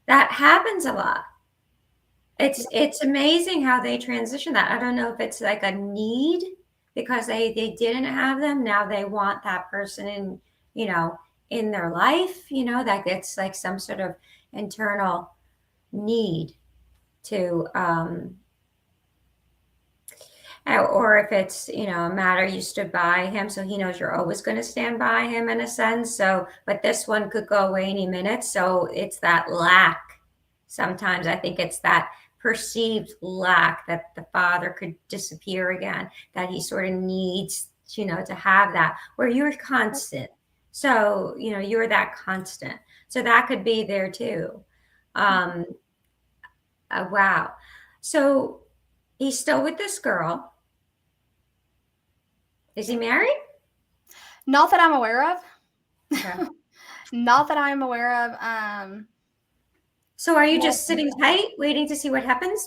That happens a lot. It's amazing how they transition that. I don't know if it's like a need because they didn't have them. Now they want that person in their life, that it's like some sort of internal need to or if it's a matter you stood by him, so he knows you're always going to stand by him in a sense. So but this one could go away any minute, so it's that lack. Sometimes I think it's that perceived lack that the father could disappear again, that he sort of needs to have that, where you're constant. So you're that constant, so that could be there too. Wow. So he's still with this girl. Is he married? Not that I'm aware of. Okay. Not that I'm aware of. So are you just sitting tight, waiting to see what happens?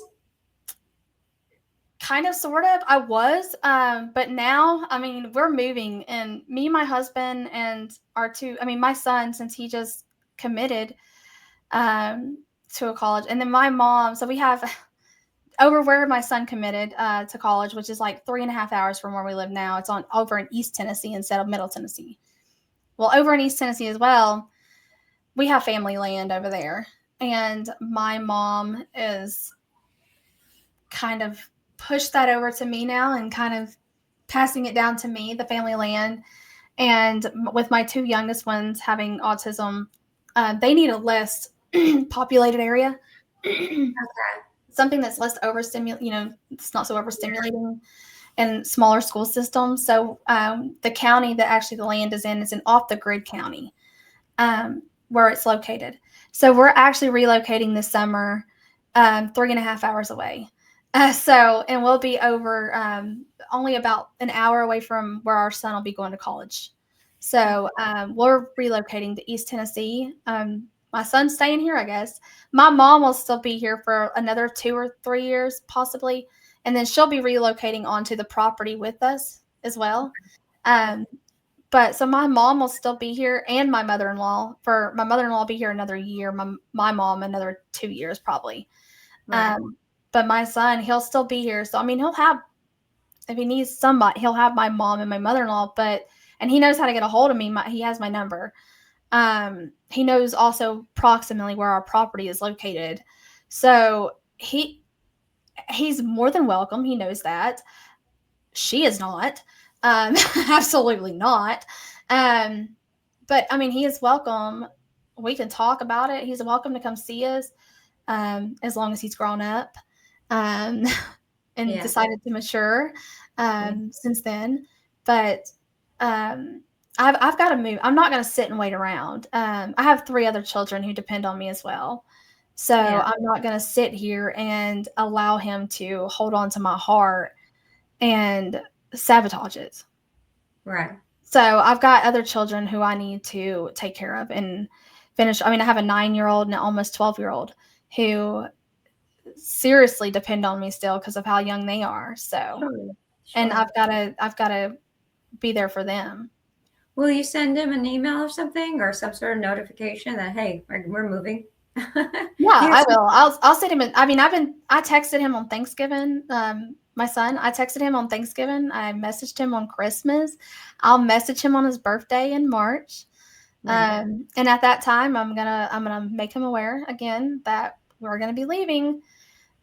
Kind of, sort of. I was, but now, we're moving, and me, my husband, and my son, since he just committed to a college, and then my mom. So we have over where my son committed to college, which is like 3.5 hours from where we live now. It's over in East Tennessee instead of Middle Tennessee. Well, over in East Tennessee as well, we have family land over there. And my mom is kind of pushed that over to me now and kind of passing it down to me, the family land. And with my 2 youngest ones having autism, they need a less populated area. Okay. Something that's less overstimulating, it's not so overstimulating, and smaller school systems. So the county that actually the land is an off-the-grid county where it's located. So we're actually relocating this summer 3.5 hours away. And we'll be over only about an hour away from where our son will be going to college. So we're relocating to East Tennessee. My son's staying here, I guess. My mom will still be here for another 2 or 3 years, possibly. And then she'll be relocating onto the property with us as well. But But so my mom will still be here, and my mother-in-law. For my mother-in-law will be here another year. My mom another 2 years probably. Right. But my son, he'll still be here. So I mean, he'll have, if he needs somebody, he'll have my mom and my mother-in-law. And he knows how to get a hold of me. He has my number. He knows also proximately where our property is located. So he's more than welcome. He knows that. She is not. Absolutely not. But I mean, he is welcome. We can talk about it. He's welcome to come see us, as long as he's grown up, and decided to mature since then. But I've got to move. I'm not going to sit and wait around. I have 3 other children who depend on me as well. So I'm not going to sit here and allow him to hold on to my heart and sabotage it. Right. So I've got other children who I need to take care of and finish. I mean, I have a 9-year-old and an almost 12-year-old who seriously depend on me still because of how young they are. So, Sure. and I've got to be there for them. Will you send him an email or something, or some sort of notification that, hey, we're moving? Yeah, I will. I'll send him. I texted him on Thanksgiving. My son, I texted him on Thanksgiving. I messaged him on Christmas. I'll message him on his birthday in March. Right. And at that time, I'm gonna make him aware again that we're gonna be leaving,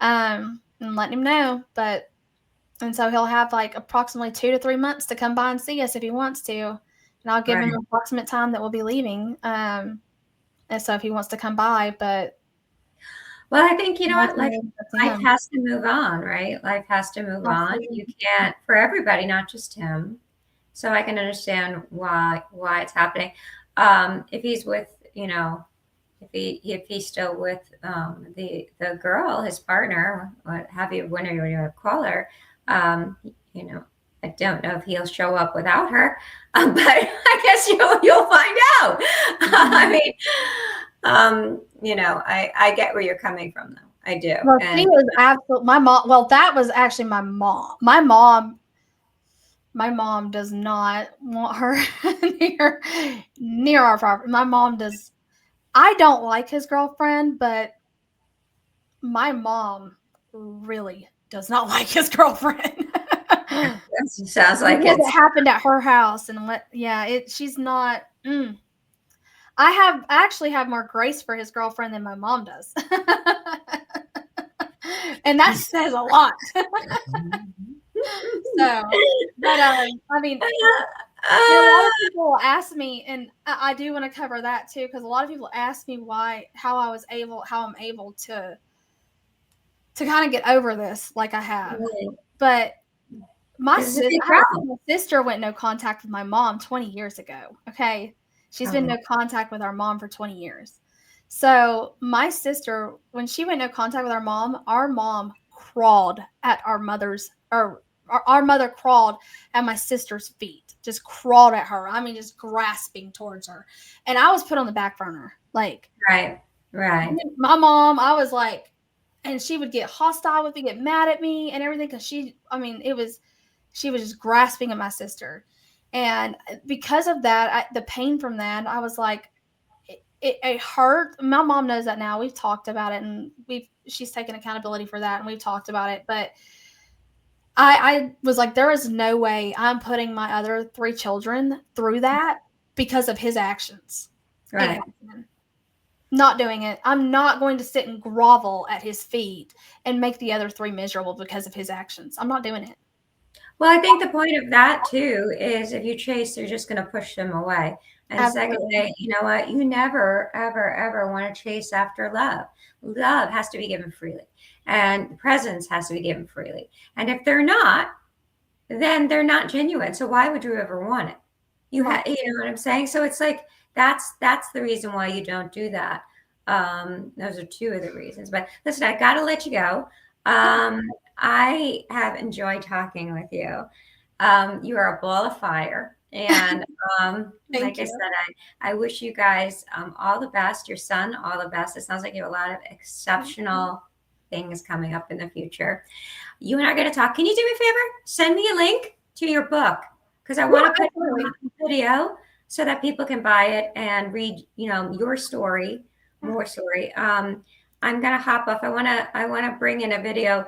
and letting him know. And so he'll have like approximately 2 to 3 months to come by and see us if he wants to, and I'll give him an approximate time that we'll be leaving. And so if he wants to come by, but. Well, I think, you know what, life has to move on, right? Life has to move on. You can't, for everybody, not just him. So I can understand why it's happening. If he's with, if he's still with the girl, his partner, what have you, whenever you call her, I don't know if he'll show up without her, but I guess you'll find out. I mean, I get where you're coming from, though. I do. Well, she was absolutely my mom. Well, that was actually my mom. My mom does not want her near our property. My mom does. I don't like his girlfriend, but my mom really does not like his girlfriend. Sounds like it happened at her house, and she's not. I actually have more grace for his girlfriend than my mom does. And that says a lot. So, but I mean, a lot of people ask me, and I do want to cover that too, because a lot of people ask me how I'm able to kind of get over this like I have. Right. But my sister went no contact with my mom 20 years ago. Okay. She's been no contact with our mom for 20 years. So my sister, when she went no contact with our mom crawled at our mother crawled at my sister's feet, just crawled at her. I mean, just grasping towards her. And I was put on the back burner. Like, right. My mom, I was like, and she would get hostile with me, get mad at me and everything. Cause she was just grasping at my sister. And because of that, the pain from that, I was like, it hurt. My mom knows that now. We've talked about it, and she's taken accountability for that, and we've talked about it. But I was like, there is no way I'm putting my other 3 children through that because of his actions. Right. Not doing it. I'm not going to sit and grovel at his feet and make the other 3 miserable because of his actions. I'm not doing it. Well, I think the point of that too is if you chase, you're just going to push them away. And secondly, you know what? You never, ever, ever want to chase after love. Love has to be given freely, and presence has to be given freely. And if they're not, then they're not genuine. So why would you ever want it? You know what I'm saying? So it's like that's the reason why you don't do that. Those are 2 of the reasons. But listen, I got to let you go. I have enjoyed talking with you. You are a ball of fire. And like I said, I wish you guys all the best. Your son, all the best. It sounds like you have a lot of exceptional things coming up in the future. You and I are going to talk. Can you do me a favor? Send me a link to your book, because I want to put video so that people can buy it and read, your story, more story. I'm gonna hop off. I wanna bring in a video.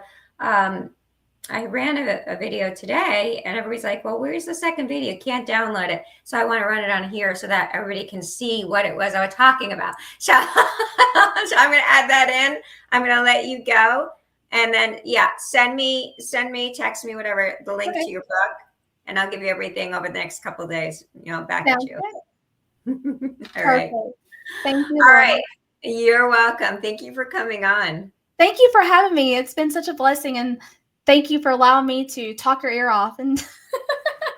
I ran a video today, and everybody's like, "Well, where's the second video? Can't download it." So I want to run it on here so that everybody can see what it was I was talking about. So, so I'm going to add that in. I'm going to let you go, and then send me, text me, whatever, the link to your book, and I'll give you everything over the next couple of days. Back at Sounds you. good. All right. Perfect. Thank you. All Laura. right. You're welcome. Thank you for coming on. Thank you for having me. It's been such a blessing, and thank you for allowing me to talk your ear off. And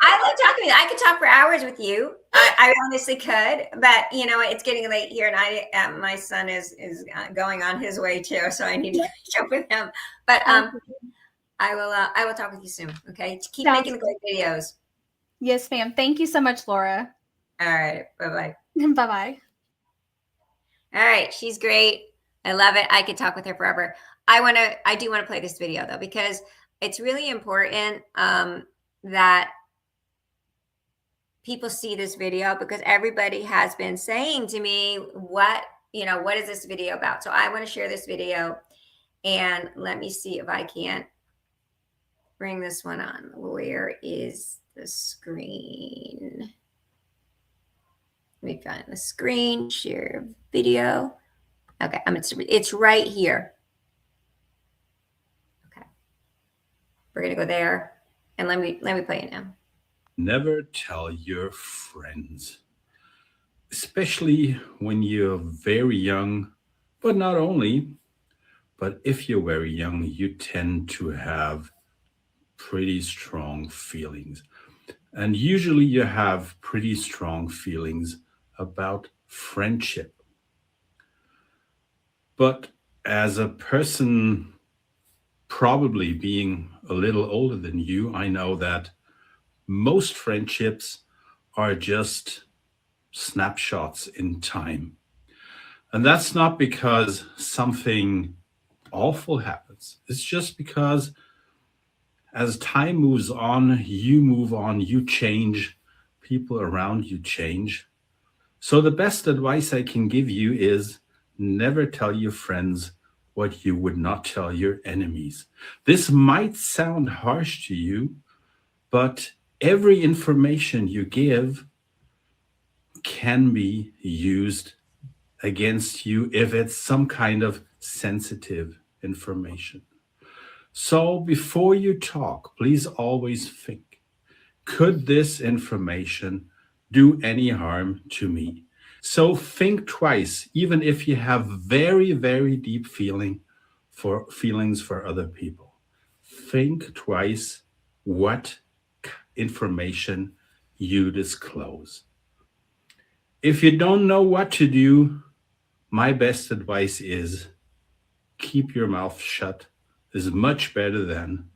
I love talking to you. I could talk for hours with you. I honestly could, but it's getting late here, and my son is going on his way too, so I need to catch up with him. But I will talk with you soon. Okay, keep making the great videos. Yes, ma'am. Thank you so much, Laura. All right, bye-bye. Bye-bye. All right, she's great. I love it. I could talk with her forever. I do want to play this video though, because it's really important that people see this video, because everybody has been saying to me, what is this video about? So I want to share this video, and let me see if I can't bring this one on. Where is the screen? Let me find the screen, share video. Okay, it's right here. Okay, we're gonna go there, and let me play it now. Never tell your friends, especially when you're very young, but not only, but if you're very young, you tend to have pretty strong feelings. And usually you have pretty strong feelings about friendship. But as a person probably being a little older than you, I know that most friendships are just snapshots in time. And that's not because something awful happens. It's just because as time moves on, you move on, you change, people around you change. So the best advice I can give you is never tell your friends what you would not tell your enemies. This might sound harsh to you, but every information you give can be used against you if it's some kind of sensitive information. So before you talk, please always think, could this information do any harm to me? So think twice, even if you have very, very deep feelings for other people. Think twice what information you disclose. If you don't know what to do, my best advice is keep your mouth shut. Is much better than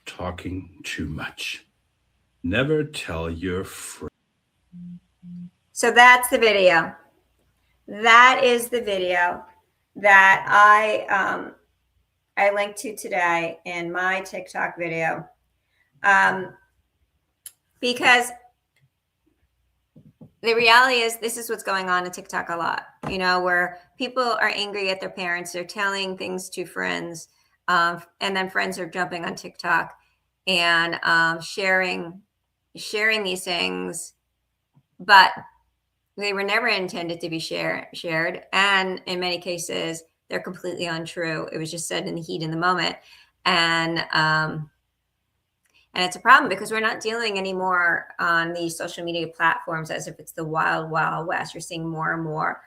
talking too much. Never tell your friend. So that's the video. That is the video that I linked to today in my TikTok video, because the reality is this is what's going on in TikTok a lot, where people are angry at their parents. They're telling things to friends, and then friends are jumping on TikTok and sharing these things, but they were never intended to be shared. And in many cases, they're completely untrue. It was just said in the heat in the moment. And it's a problem because we're not dealing anymore on these social media platforms as if it's the wild, wild west. You're seeing more and more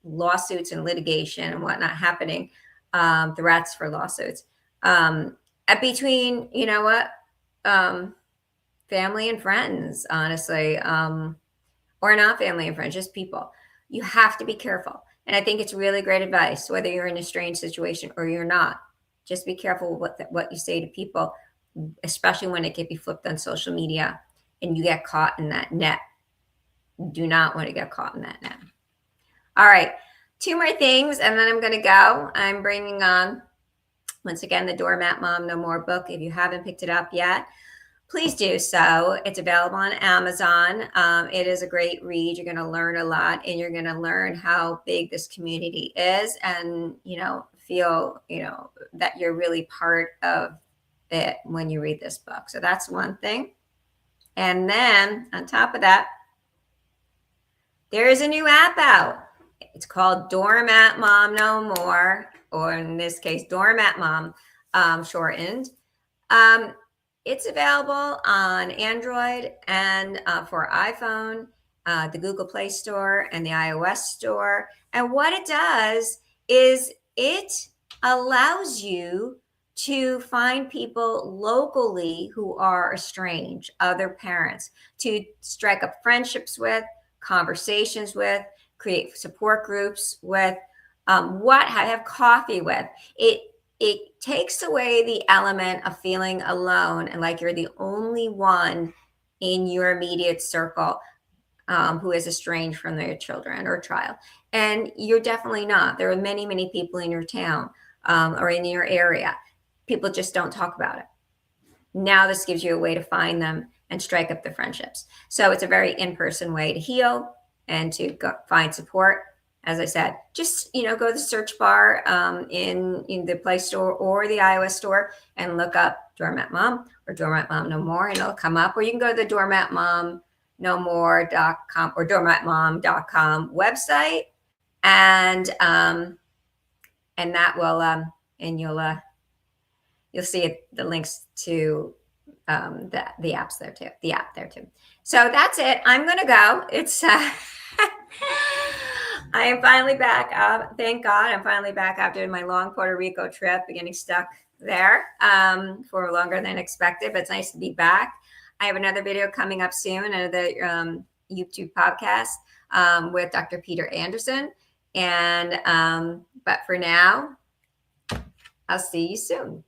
lawsuits and litigation and whatnot happening, threats for lawsuits between, family and friends, honestly, or not family and friends, just people. You have to be careful. And I think it's really great advice, whether you're in a strange situation or you're not. Just be careful with what you say to people, especially when it can be flipped on social media and you get caught in that net. You do not want to get caught in that net. All right, 2 more things, and then I'm going to go. I'm bringing on, once again, the Doormat Mom No More book. If you haven't picked it up yet, please do so. It's available on Amazon. It is a great read. You're going to learn a lot, and you're going to learn how big this community is, and feel that you're really part of it when you read this book. So that's one thing. And then on top of that, there is a new app out. It's called Doormat Mom No More, or in this case, Doormat Mom, shortened. It's available on Android and for iPhone, the Google Play Store and the iOS Store. And what it does is it allows you to find people locally who are estranged, other parents, to strike up friendships with, conversations with, create support groups with, have coffee with. It takes away the element of feeling alone and like you're the only one in your immediate circle who is estranged from their children or child. And you're definitely not. There are many, many people in your town or in your area. People just don't talk about it. Now this gives you a way to find them and strike up the friendships. So it's a very in-person way to heal and to find support. As I said, just go to the search bar in the Play Store or the iOS Store and look up Doormat Mom or Doormat Mom No More, and it'll come up. Or you can go to the doormatmomnomore.com or doormatmom.com website, and that will and you'll see the links to the apps there too. The app there too. So that's it. I'm gonna go. It's. I am finally back. Thank God I'm finally back after my long Puerto Rico trip, getting stuck there for longer than expected, but it's nice to be back. I have another video coming up soon, another YouTube podcast with Dr. Peter Anderson. And but for now, I'll see you soon.